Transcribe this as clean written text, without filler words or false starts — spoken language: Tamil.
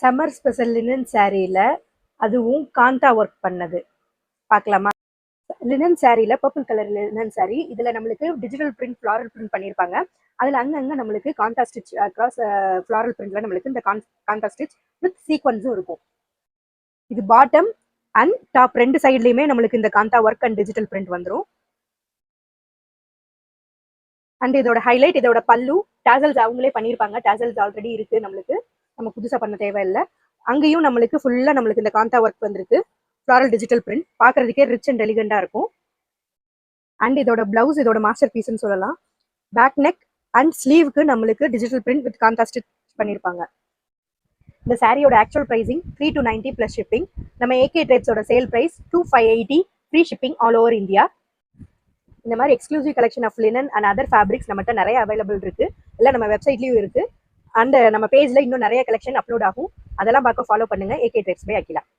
சம்மர் ஸ்பெஷல் லினன் சாரீல அதுவும் காந்தா ஒர்க் பண்ணது பார்க்கலாமா? லினன் சாரீல பர்பிள் கலர் லினன் சாரீ, இதுல நம்மளுக்கு டிஜிட்டல் பிரிண்ட் ஃபிளாரல் பிரிண்ட் பண்ணியிருப்பாங்க. அதுல அங்கங்க நம்மளுக்கு காந்தா ஸ்டிச் அக்ராஸ் ஃபிளாரல் பிரிண்ட்ல நம்மளுக்கு இந்த காந்தா ஸ்டிச் வித் சீக்வன்ஸும் இருக்கும். இது பாட்டம் அண்ட் டாப் ரெண்டு சைட்லயுமே நம்மளுக்கு இந்த kantha work and digital print வந்துடும். அண்ட் இதோட ஹைலைட், இதோட பல்லு டாசல்ஸ் அவங்களே பண்ணியிருப்பாங்க. டாசல்ஸ் ஆல்ரெடி இருக்கு, நம்மளுக்கு நம்ம புதுசா பண்ண தேவையில்லை. அங்கேயும் நம்மளுக்கு ஃபுல்லா நம்மளுக்கு இந்த காந்தா ஒர்க் வந்திருக்கு. ஃபிளாரல் டிஜிட்டல் பிரிண்ட் பார்க்கறதுக்கே ரிச் அண்ட் எலிகண்டா இருக்கும். அண்ட் இதோட பிளவுஸ் இதோட மாஸ்டர் பீஸ்ன்னு சொல்லலாம். பேக் நெக் அண்ட் ஸ்லீவுக்கு நம்மளுக்கு digital print with kantha stitch பண்ணியிருப்பாங்க. இந்த சாரியோட ஆக்சுவல் பிரைசிங் 3,290 பிளஸ் ஷிப்பிங். நம்ம ஏகே ட்ரேட்ஸோட sale price 2,580 free shipping all over India. இந்த மாதிரி exclusive collection of linen and other fabrics நம்மகிட்ட நிறைய அவைலபிள் இருக்கு. எல்லாம் நம்ம வெப்சைட்லயும் இருக்கு. அண்ட் நம்ம பேஜ்ல இன்னும் நிறைய கலெக்ஷன் அப்லோட் ஆகும். அதெல்லாம் பார்க்க ஃபாலோ பண்ணுங்க. AK trades by Akila.